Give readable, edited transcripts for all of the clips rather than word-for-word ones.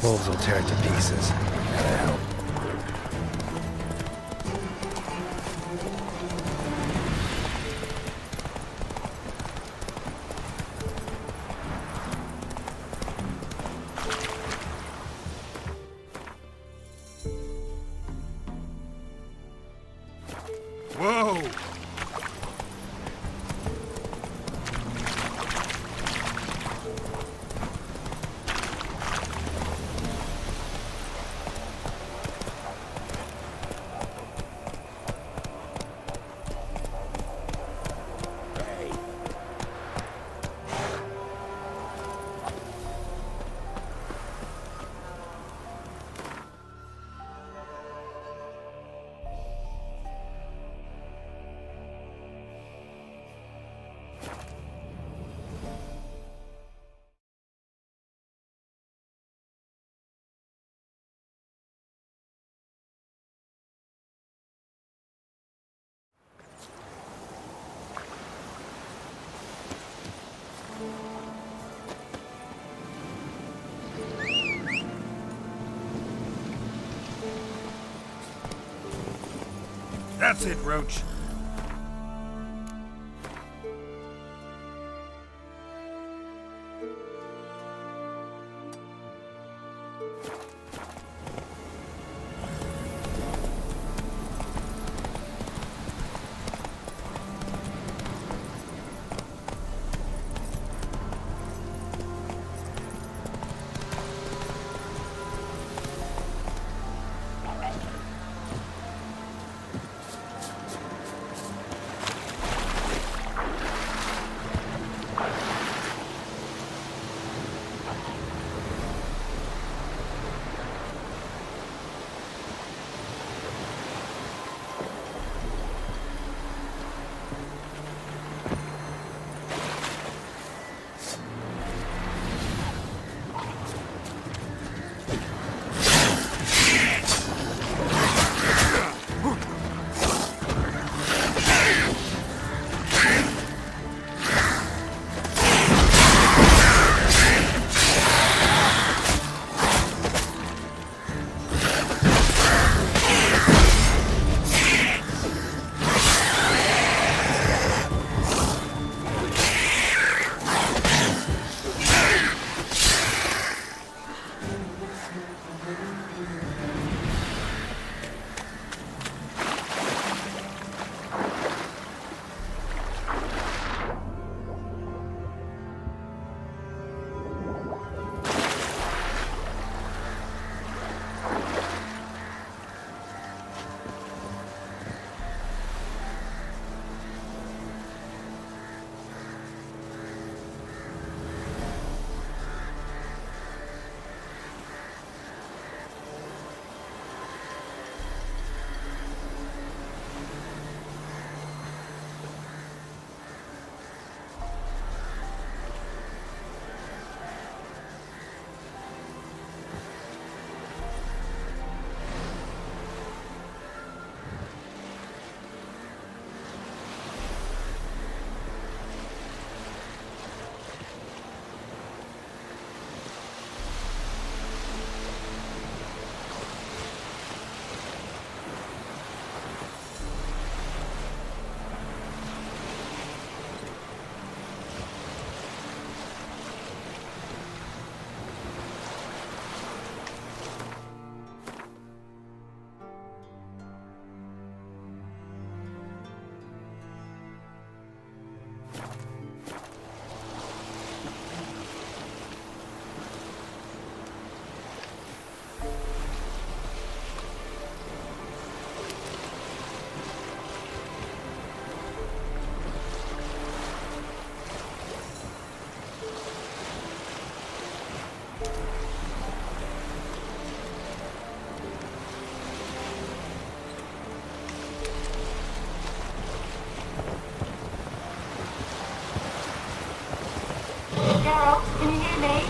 Wolves will tear it to pieces. Gotta help. Whoa! That's it, Roach. Can you hear me?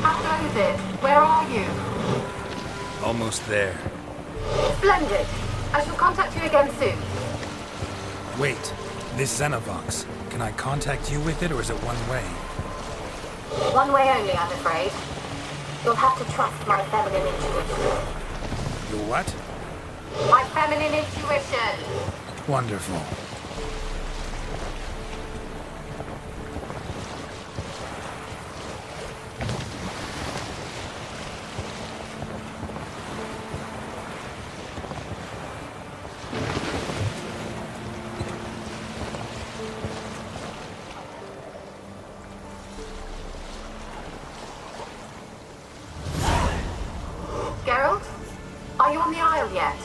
How close is it? Where are you? Almost there. Splendid. I shall contact you again soon. Wait, this Xenovox. Can I contact you with it, or is it one way? One way only, I'm afraid. You'll have to trust my feminine intuition. Your what? My feminine intuition! Wonderful. Geralt? Are you on the Isle yet?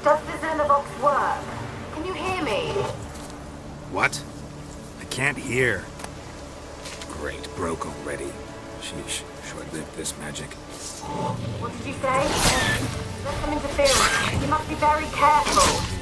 Does the Xenovox work? Can you hear me? What? I can't hear. Great, broke already. Sheesh, short-lived this magic. What did you say? There's some interference. You must be very careful.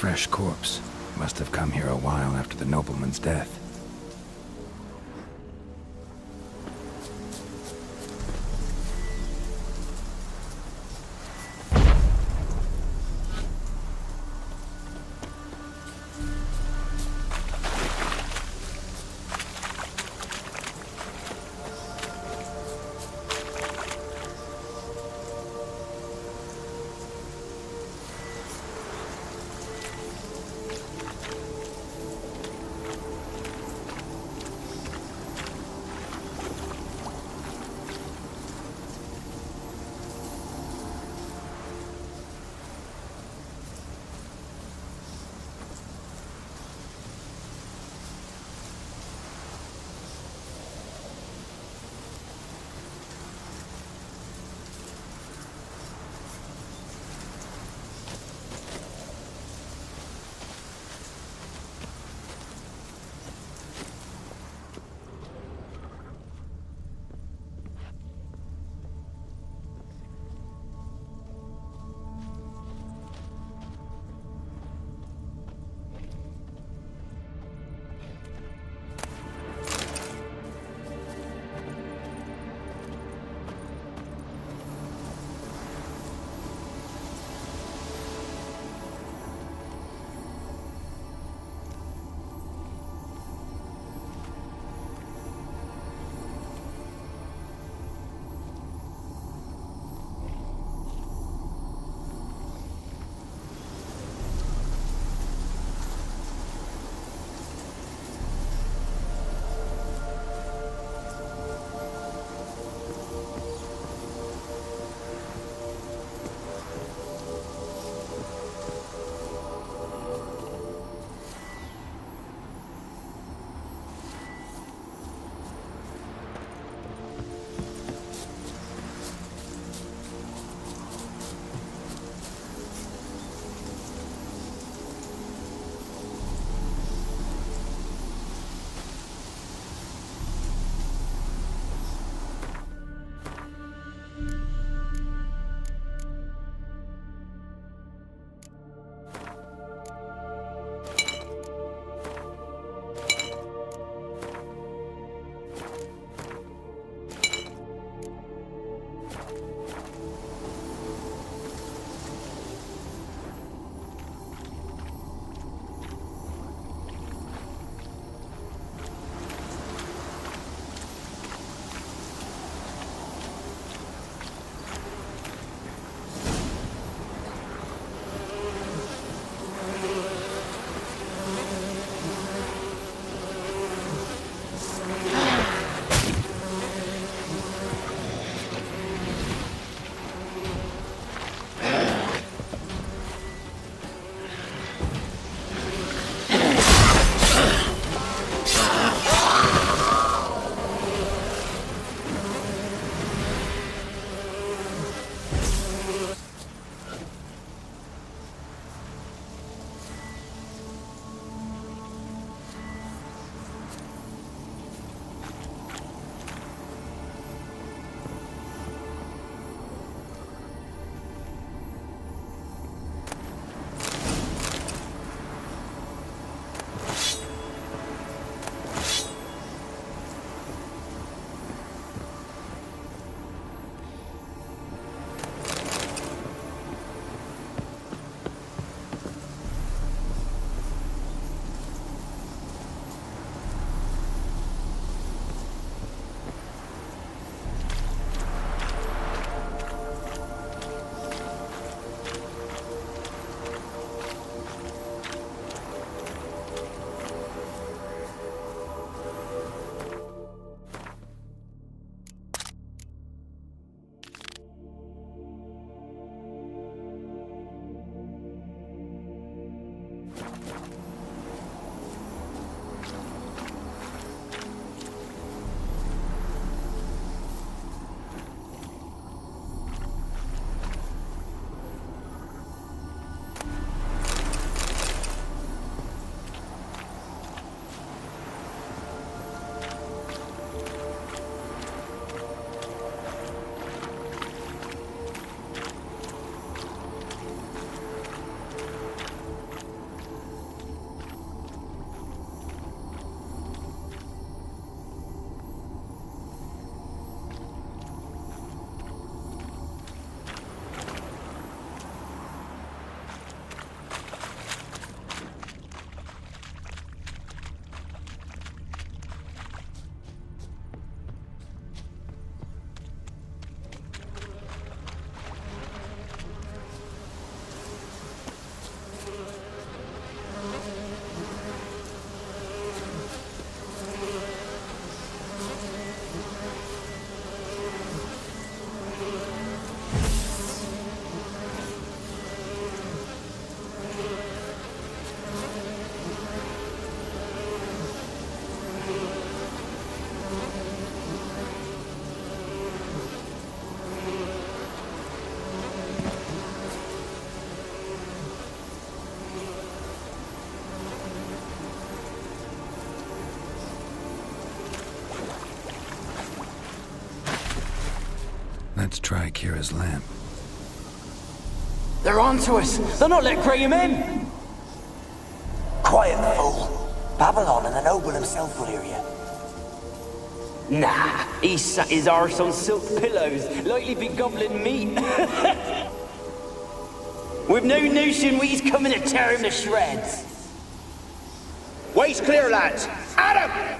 fresh corpse. Must have come here a while after the nobleman's death. Let's try Kira's lamp. They're on to us! They'll not let Graham in! Quiet, fool. Babylon and the noble himself will hear you. Nah, he sat his arse on silk pillows, likely be gobbling meat. We've no notion he's coming to tear him to shreds. Way's clear, lads! Adam!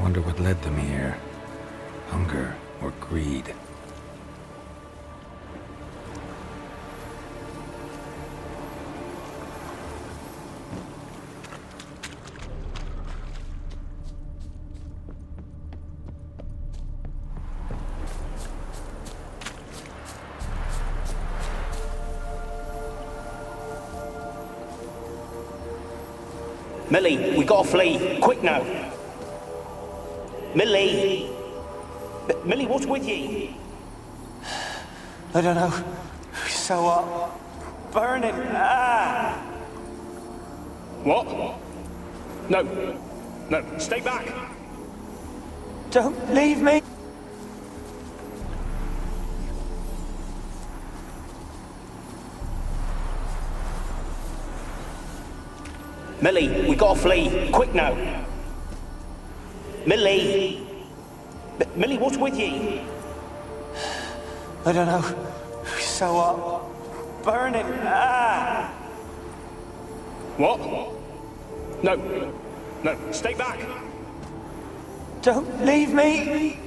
Wonder what led them here. Hunger or greed. Millie, we gotta flee. Quick now. Millie! Millie, what's with you? I don't know. So what? Burning. Ah! What? No. No, stay back. Don't leave me. Millie, we gotta flee. Quick now. Millie! Millie, what's with you? I don't know. So what? Burning. Ah! What? No. No, stay back. Don't leave me.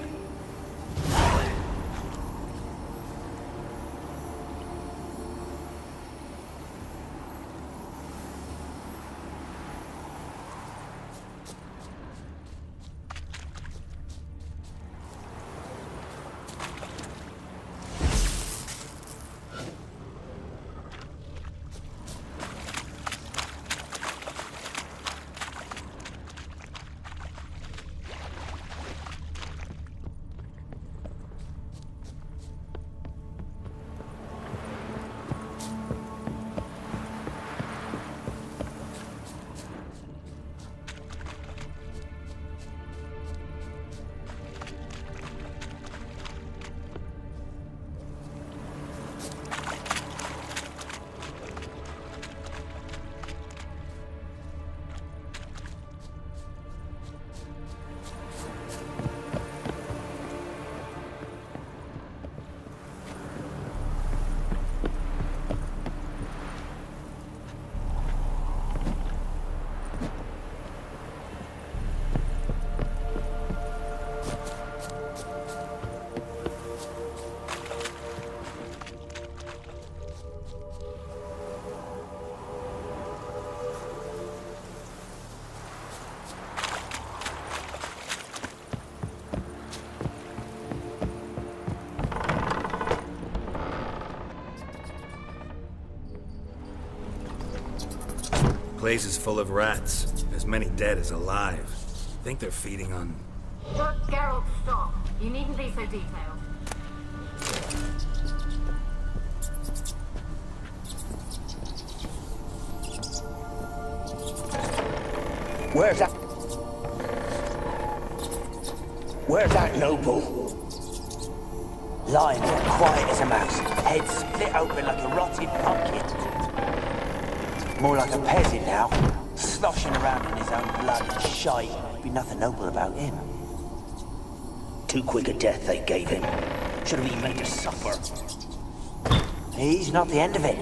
Place is full of rats. As many dead as alive. Think they're feeding on... Geralt, stop. You needn't be so detailed. Where's that? Where's that noble? Lying there quiet as a mouse, head split open like a rotted pumpkin. More like a peasant now, sloshing around in his own blood and shite. Be nothing noble about him. Too quick a death they gave him. Should have been made to suffer. He's not the end of it.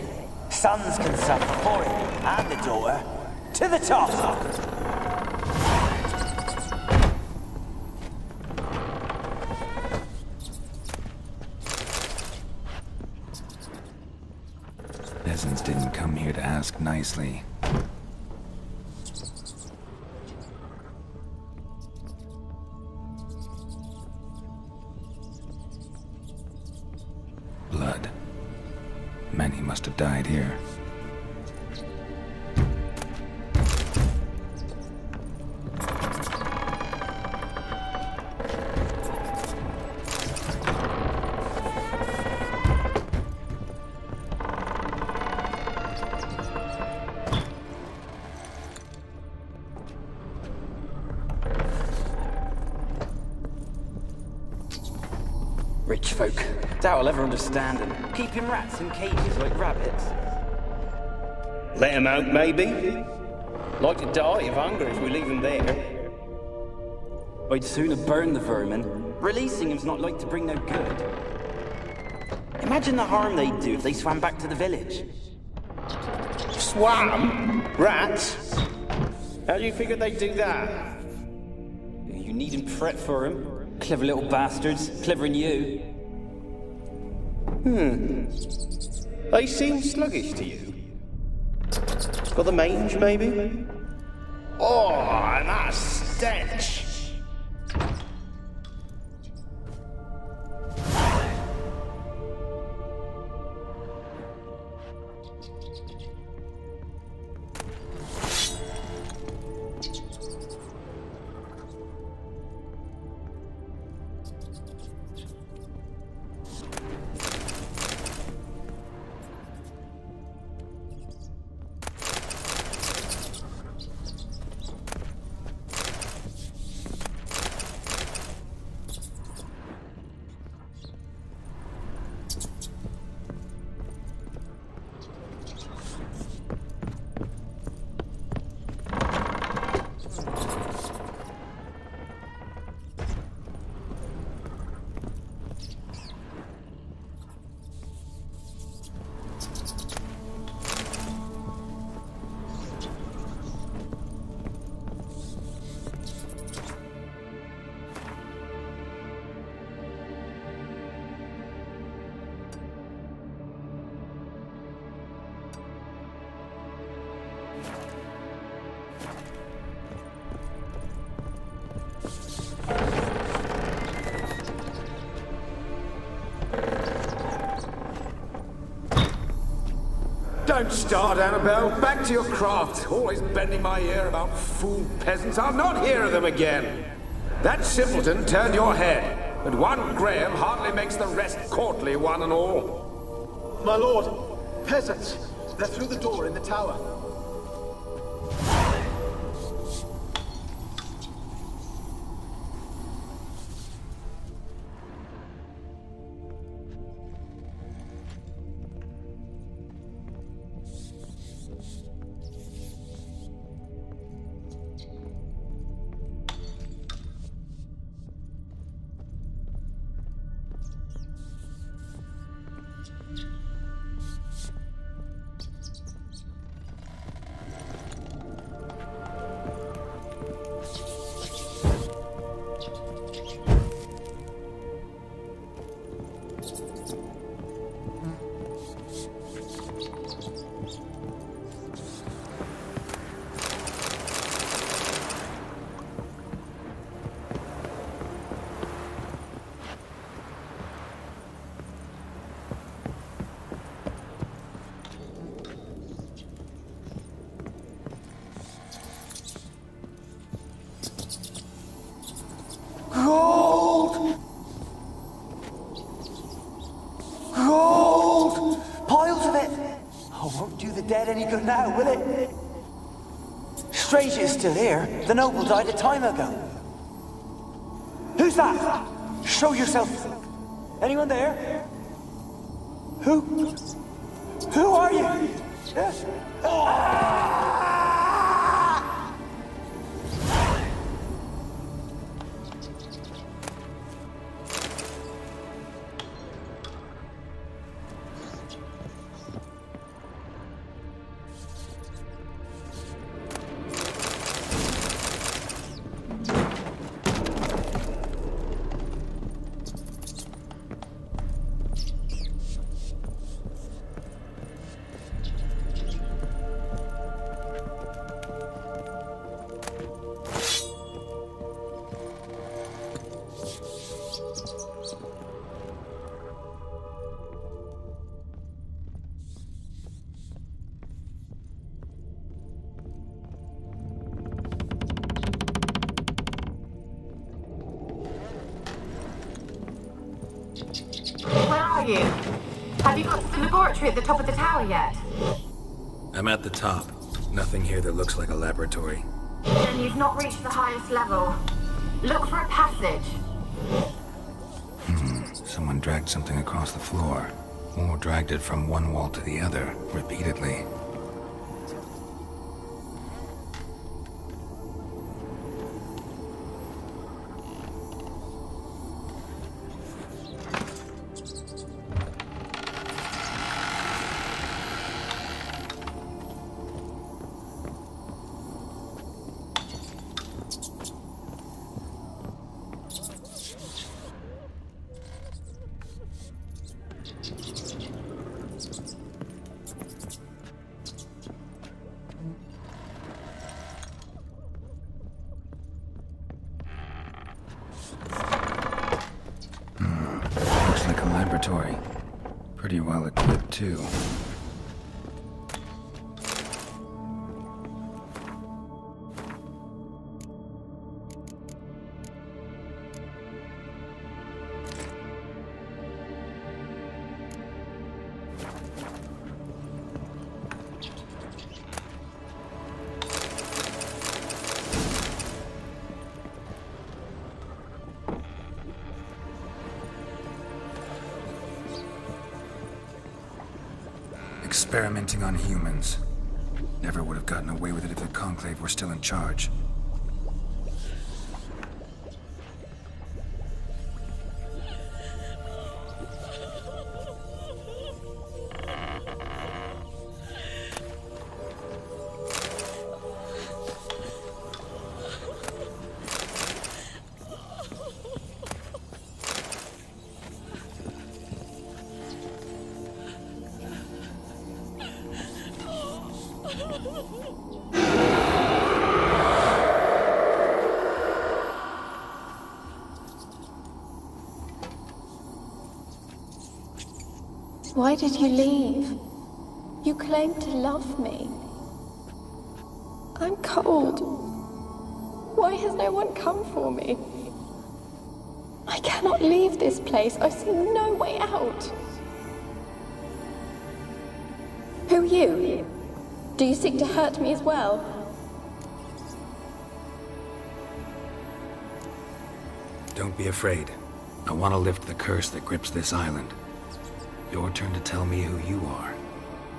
Sons can suffer for him, and the daughter. To the top! Peasants didn't come here to ask nicely. Blood. Many must have died here. Rich folk. Doubt I'll ever understand them. Keeping rats in cages like rabbits. Let him out, maybe? Like to die of hunger if we leave him there. I'd sooner burn the vermin. Releasing him's not like to bring no good. Imagine the harm they'd do if they swam back to the village. Swam? Rats? How do you figure they'd do that? You needn't fret for him. Clever little bastards. Clever than you. They seem sluggish to you. Got the mange, maybe? Oh, and that stench! Don't start, Annabelle. Back to your craft. Always bending my ear about fool peasants. I'll not hear of them again. That simpleton turned your head, but one Graham hardly makes the rest courtly, one and all. My lord, peasants. They're through the door in the tower. Dead any good now, will it? Strange it's still here. The noble died a time ago. Who's that? Show yourself. Anyone there? Who are you? Yes. Where are you? Have you got to the laboratory at the top of the tower yet? I'm at the top. Nothing here that looks like a laboratory. Then you've not reached the highest level. Look for a passage. Someone dragged something across the floor. Or dragged it from one wall to the other, repeatedly. Looks like a laboratory. Pretty well equipped, too. Experimenting on humans. Never would have gotten away with it if the Conclave were still in charge. Why did you leave? You claimed to love me. I'm cold. Why has no one come for me? I cannot leave this place. I see no way out. Who are you? Do you seek to hurt me as well? Don't be afraid. I want to lift the curse that grips this island. Your turn to tell me who you are.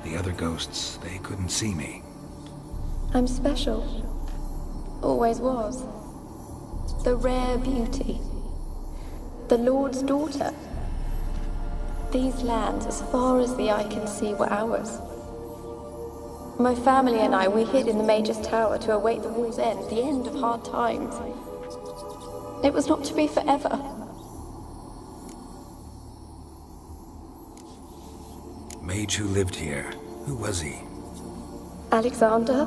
The other ghosts, they couldn't see me. I'm special. Always was. The rare beauty. The Lord's daughter. These lands, as far as the eye can see, were ours. My family and I, we hid in the Major's Tower to await the war's end, the end of hard times. It was not to be forever. Mage who lived here. Who was he? Alexander?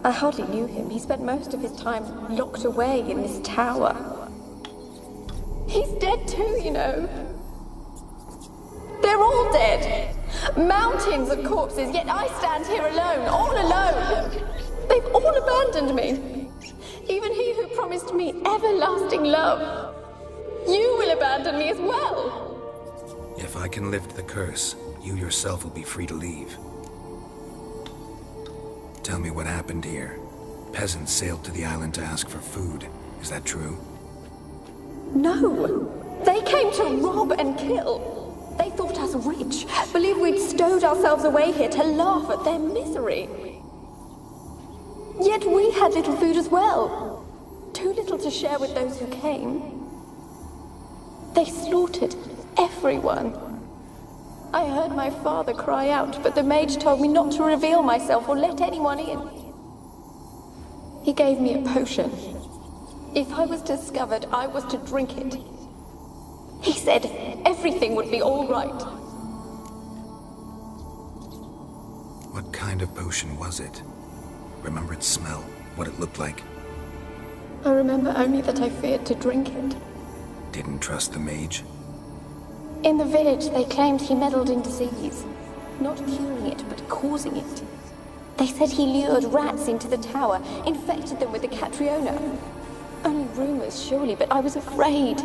I hardly knew him. He spent most of his time locked away in this tower. He's dead too, you know. They're all dead. Mountains of corpses, yet I stand here alone, all alone. They've all abandoned me. Even he who promised me everlasting love. You will abandon me as well. If I can lift the curse, you yourself will be free to leave. Tell me what happened here. peasants sailed to the island to ask for food. Is that true? No! They came to rob and kill. They thought us rich, believed we'd stowed ourselves away here to laugh at their misery. Yet we had little food as well. Too little to share with those who came. They slaughtered everyone. I heard my father cry out, but the mage told me not to reveal myself or let anyone in. He gave me a potion. If I was discovered, I was to drink it. He said everything would be all right. What kind of potion was it? Remember its smell? What it looked like? I remember only that I feared to drink it. Didn't trust the mage? In the village, they claimed he meddled in disease. Not curing it, but causing it. They said he lured rats into the tower, infected them with the Catriona. Only rumors, surely, but I was afraid.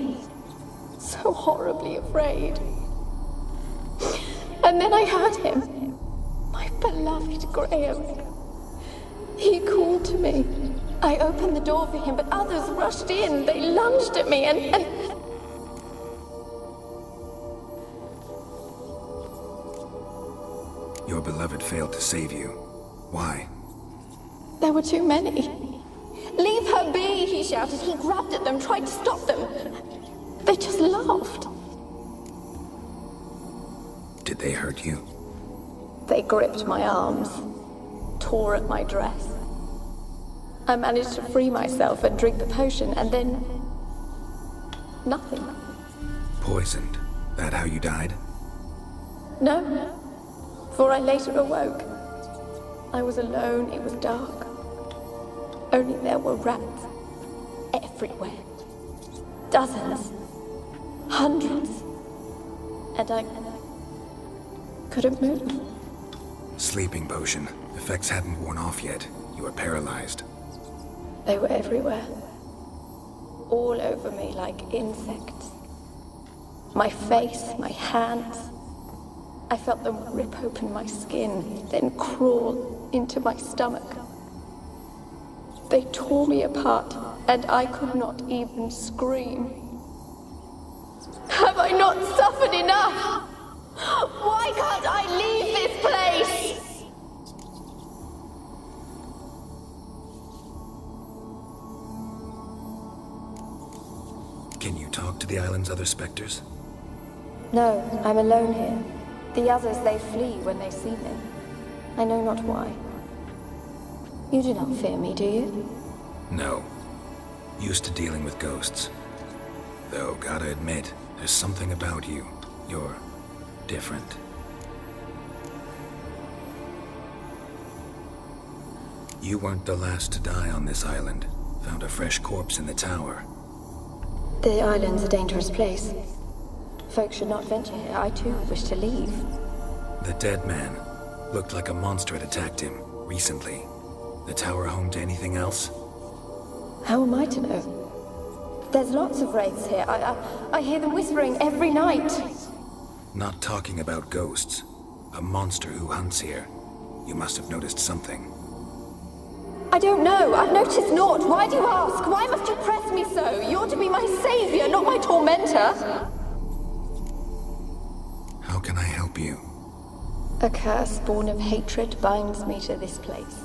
So horribly afraid. And then I heard him. My beloved Graham. He called to me. I opened the door for him, but others rushed in. They lunged at me and... Your beloved failed to save you. Why? There were too many. Leave her be, he shouted. He grabbed at them, tried to stop them. They just laughed. Did they hurt you? They gripped my arms, tore at my dress. I managed to free myself and drink the potion, and then... nothing. Poisoned? That how you died? No, for I later awoke. I was alone, it was dark. Only there were rats. Everywhere. Dozens. Hundreds. And I couldn't move. Sleeping potion. Effects hadn't worn off yet. You were paralyzed. They were everywhere. All over me like insects. My face, my hands. I felt them rip open my skin, then crawl into my stomach. They tore me apart, and I could not even scream. Have I not suffered enough? Why can't I leave this place? Can you talk to the island's other specters? No, I'm alone here. The others, they flee when they see me. I know not why. You do not fear me, do you? No. Used to dealing with ghosts. Though, gotta admit, there's something about you. You're different. You weren't the last to die on this island. Found a fresh corpse in the tower. The island's a dangerous place. Folk should not venture here. I too wish to leave. The dead man. Looked like a monster had attacked him, recently. The tower home to anything else? How am I to know? There's lots of wraiths here. I hear them whispering every night. Not talking about ghosts. A monster who hunts here. You must have noticed something. I don't know. I've noticed naught. Why do you ask? Why must you press me so? You're to be my savior, not my tormentor. How can I help you? A curse born of hatred binds me to this place.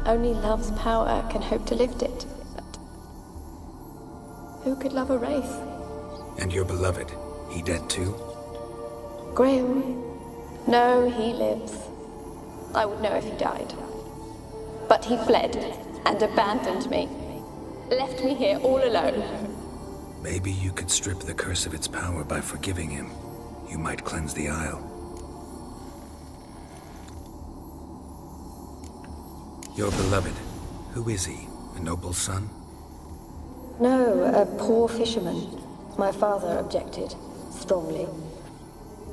Only love's power can hope to lift it, but who could love a wraith? And your beloved, he dead too? Graham? No, he lives. I would know if he died. But he fled and abandoned me. Left me here all alone. Maybe you could strip the curse of its power by forgiving him. You might cleanse the Isle. Your beloved, who is he? A noble son? No, a poor fisherman. My father objected, strongly.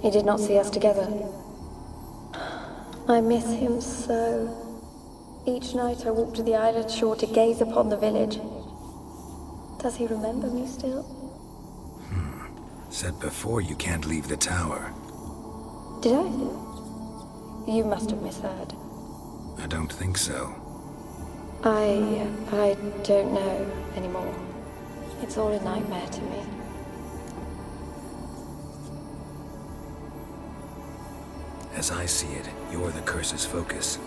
He did not see us together. I miss him so. Each night I walk to the island shore to gaze upon the village. Does he remember me still? Said before you can't leave the tower. Did I? You must have misheard. I don't think so. I don't know anymore. It's all a nightmare to me. As I see it, you're the curse's focus.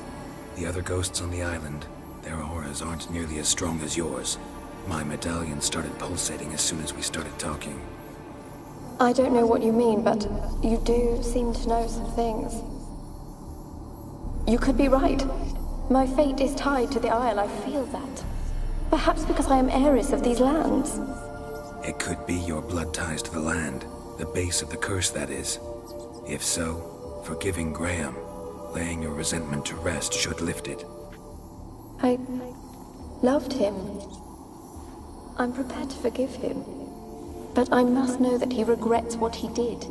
The other ghosts on the island, their auras aren't nearly as strong as yours. My medallion started pulsating as soon as we started talking. I don't know what you mean, but you do seem to know some things. You could be right. My fate is tied to the Isle, I feel that. Perhaps because I am heiress of these lands. It could be your blood ties to the land, the base of the curse, that is. If so, forgiving Graham, laying your resentment to rest should lift it. I loved him. I'm prepared to forgive him. But I must know that he regrets what he did.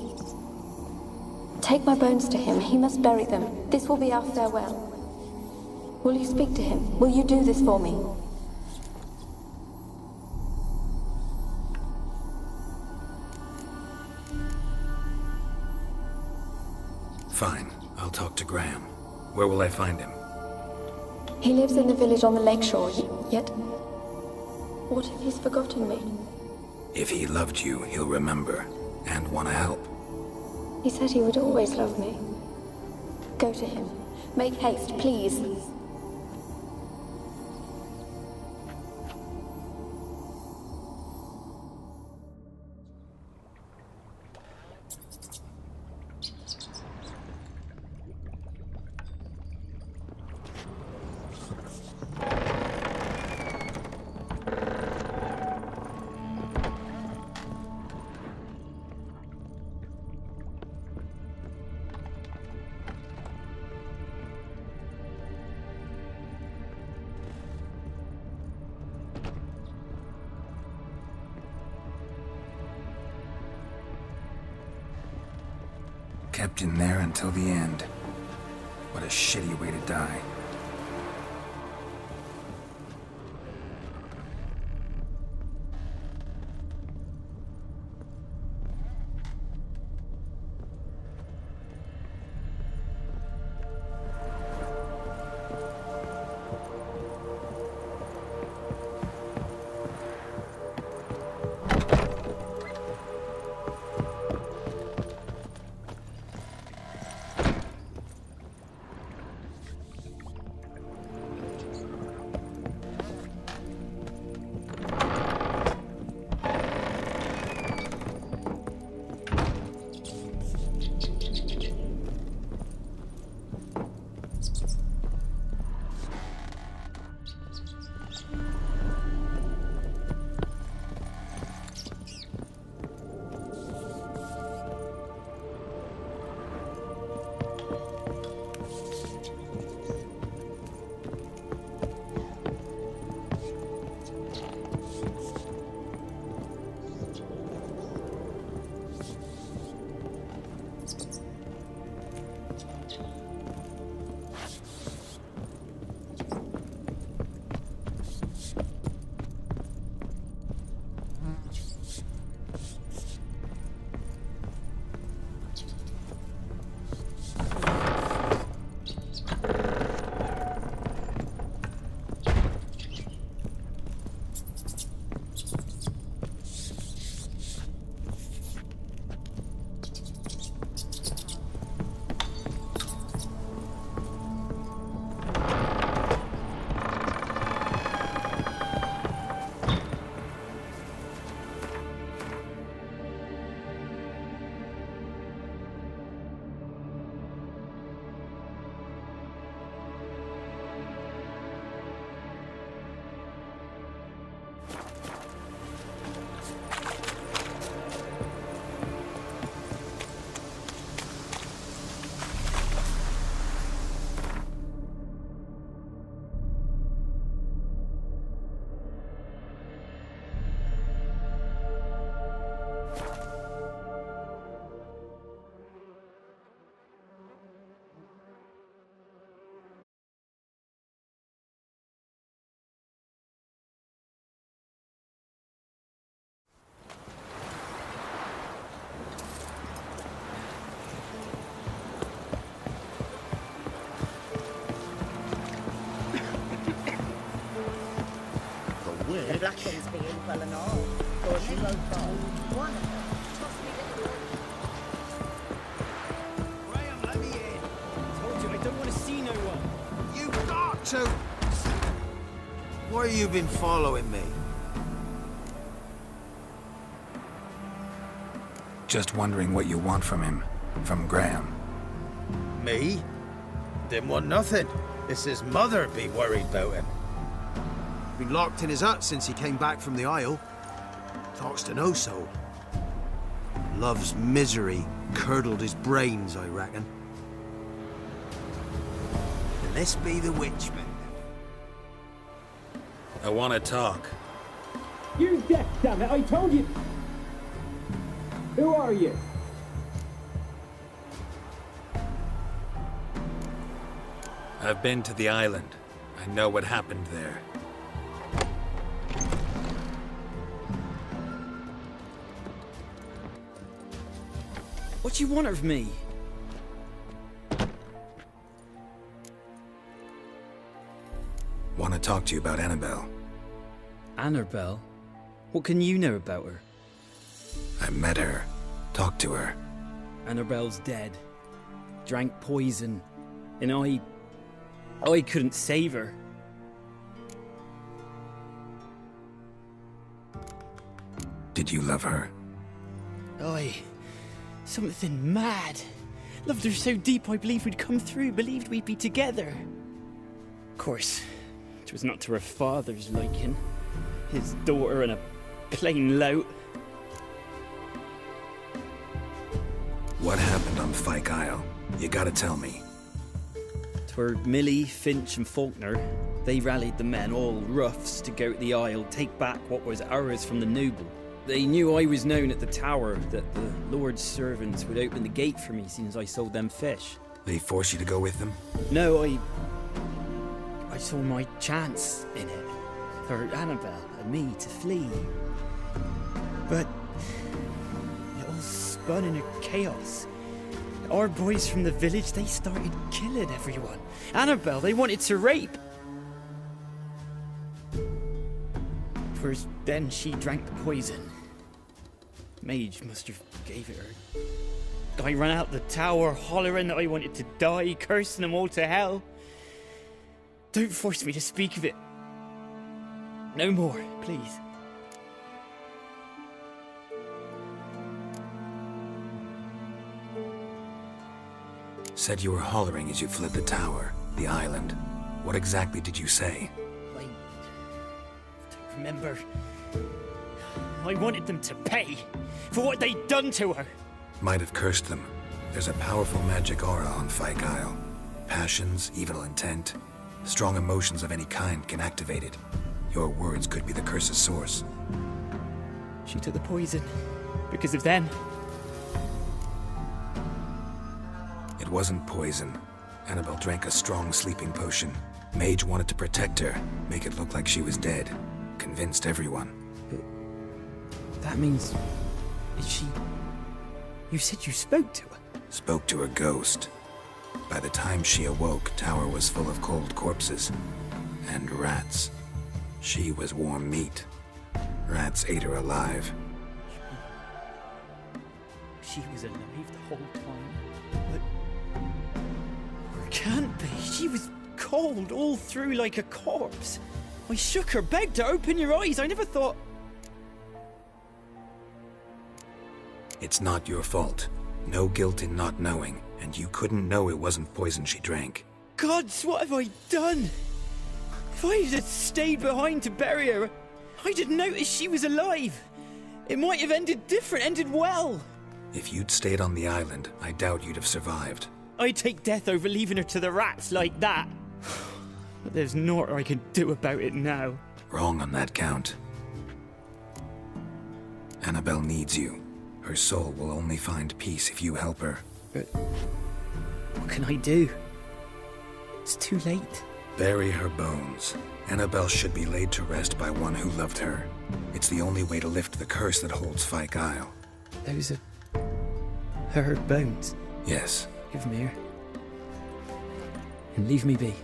Take my bones to him. He must bury them. This will be our farewell. Will you speak to him? Will you do this for me? Fine. I'll talk to Graham. Where will I find him? He lives in the village on the lakeshore, yet... What if he's forgotten me? If he loved you, he'll remember, and want to help. He said he would always love me. Go to him. Make haste, please. Kept in there until the end. What a shitty way to die. black things be equal and all. But she won't fall. One of them. Trust me, little Graham, let me in. I told you, I don't want to see no one. You've got to! Why have you been following me? Just wondering what you want from him. From Graham. Me? Didn't want nothing. It's his mother be worried about him. Been locked in his hut since he came back from the Isle. Talks to no soul. Love's misery curdled his brains, I reckon. And this be the witchman. I want to talk. You're deaf, damn it! I told you. Who are you? I've been to the island. I know what happened there. What do you want of me? Want to talk to you about Annabelle. Annabelle? What can you know about her? I met her. Talked to her. Annabelle's dead. Drank poison. And I couldn't save her. Did you love her? Something mad. Loved her so deep I believed we'd come through, believed we'd be together. Of course, it was not to her father's liking. His daughter and a plain lout. What happened on Fyke Isle? You gotta tell me. 'Twere Millie, Finch and Faulkner. They rallied the men, all roughs, to go to the Isle, take back what was ours from the noble. They knew I was known at the tower, that the Lord's servants would open the gate for me since I sold them fish. They force you to go with them? No, I saw my chance in it. For Annabelle and me to flee. But it all spun in a chaos. Our boys from the village, they started killing everyone. Annabelle, they wanted to rape. First, then she drank the poison. Mage must have gave it her. I ran out the tower, hollering that I wanted to die, cursing them all to hell. Don't force me to speak of it. No more, please. Said you were hollering as you fled the tower, the island. What exactly did you say? I don't remember. I wanted them to pay for what they'd done to her. Might have cursed them. There's a powerful magic aura on Fyke Isle. Passions, evil intent, strong emotions of any kind can activate it. Your words could be the curse's source. She took the poison because of them. It wasn't poison. Annabelle drank a strong sleeping potion. Mage wanted to protect her, make it look like she was dead. Convinced everyone. That means... Is she... You said you spoke to her? Spoke to her ghost. By the time she awoke, tower was full of cold corpses. And rats. She was warm meat. Rats ate her alive. She was alive the whole time? But... Can't be. She was cold all through like a corpse. I shook her, begged her, open your eyes. I never thought... It's not your fault. No guilt in not knowing, and you couldn't know it wasn't poison she drank. Gods, what have I done? If I had stayed behind to bury her, I didn't notice she was alive. It might have ended different, ended well. If you'd stayed on the island, I doubt you'd have survived. I'd take death over leaving her to the rats like that. But there's naught I can do about it now. Wrong on that count. Annabelle needs you. Her soul will only find peace if you help her. But what can I do? It's too late. Bury her bones. Annabelle should be laid to rest by one who loved her. It's the only way to lift the curse that holds Fyke Isle. Those are... her bones? Yes. Give me her. And leave me be.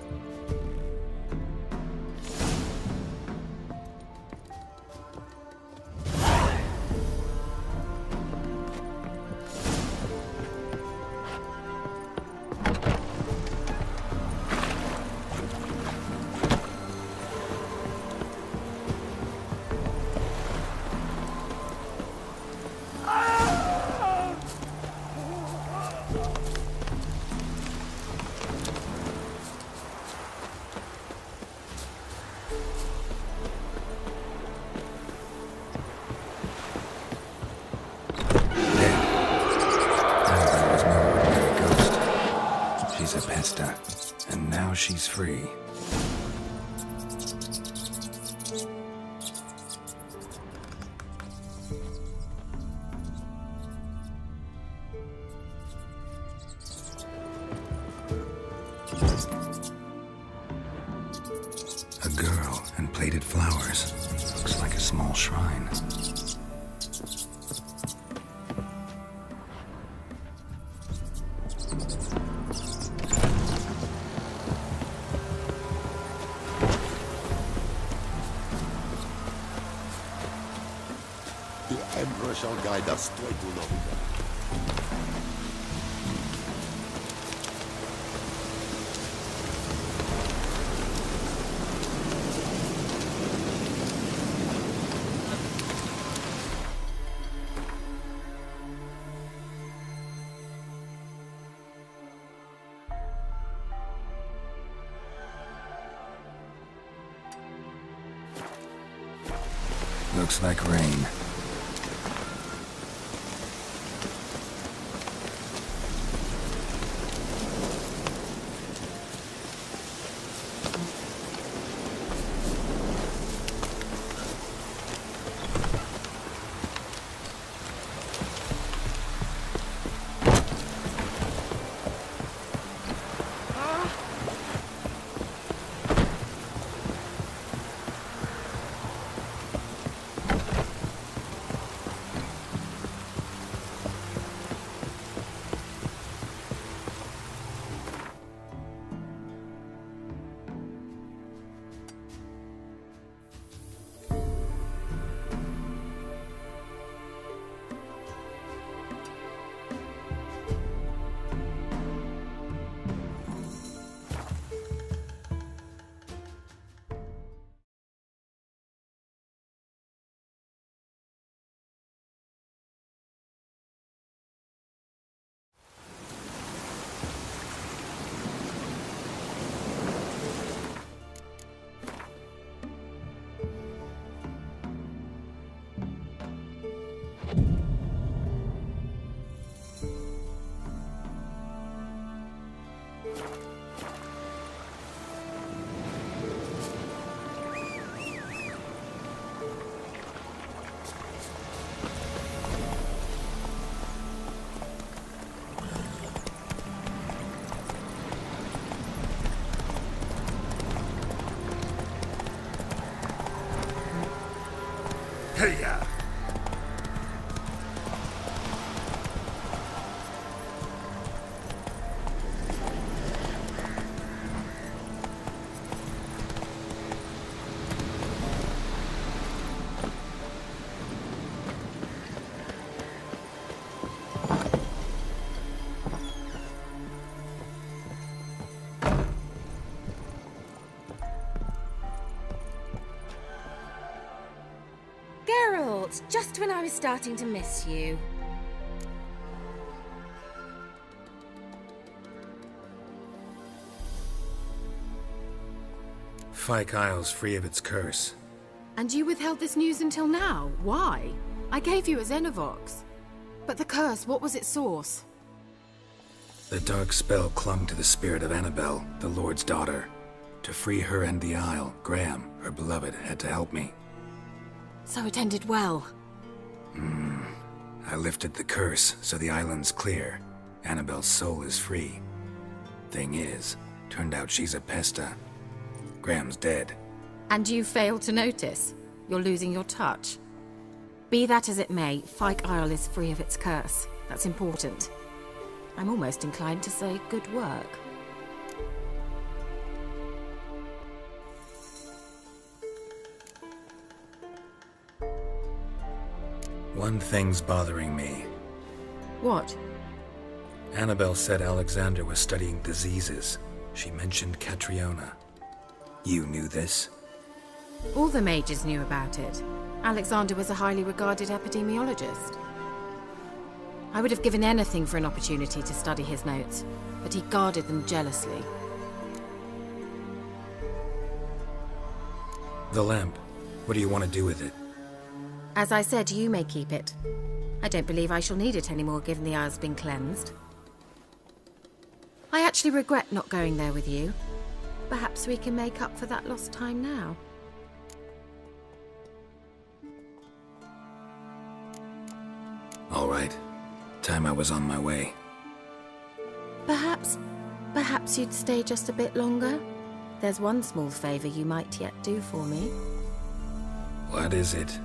Llena, and now she's free. A girl and plated flowers. Looks like a small shrine. The Emperor shall guide us straight to Novita. Looks like rain. Hey-ya! Just when I was starting to miss you. Fyke Isle's free of its curse. And you withheld this news until now? Why? I gave you a Xenovox. But the curse, what was its source? The dark spell clung to the spirit of Annabelle, the Lord's daughter. To free her and the Isle, Graham, her beloved, had to help me. So it ended well. I lifted the curse, so the island's clear. Annabelle's soul is free. Thing is, turned out she's a pesta. Graham's dead. And you failed to notice? You're losing your touch. Be that as it may, Fyke Isle is free of its curse. That's important. I'm almost inclined to say good work. One thing's bothering me. What? Annabelle said Alexander was studying diseases. She mentioned Catriona. You knew this? All the mages knew about it. Alexander was a highly regarded epidemiologist. I would have given anything for an opportunity to study his notes, but he guarded them jealously. The lamp. What do you want to do with it? As I said, you may keep it. I don't believe I shall need it anymore, given the Isle's been cleansed. I actually regret not going there with you. Perhaps we can make up for that lost time now. All right. Time I was on my way. Perhaps you'd stay just a bit longer? There's one small favor you might yet do for me. What is it?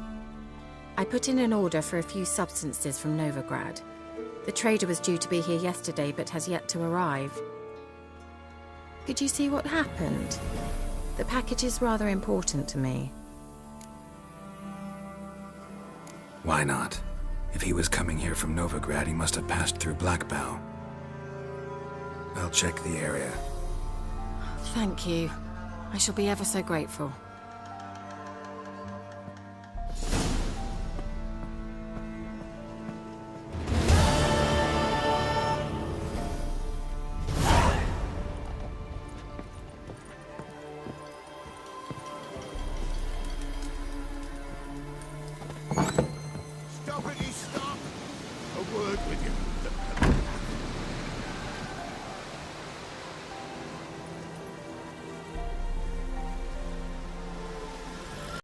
I put in an order for a few substances from Novigrad. The trader was due to be here yesterday, but has yet to arrive. Could you see what happened? The package is rather important to me. Why not? If he was coming here from Novigrad, he must have passed through Blackbow. I'll check the area. Thank you. I shall be ever so grateful. Stop it, stop! A word with you.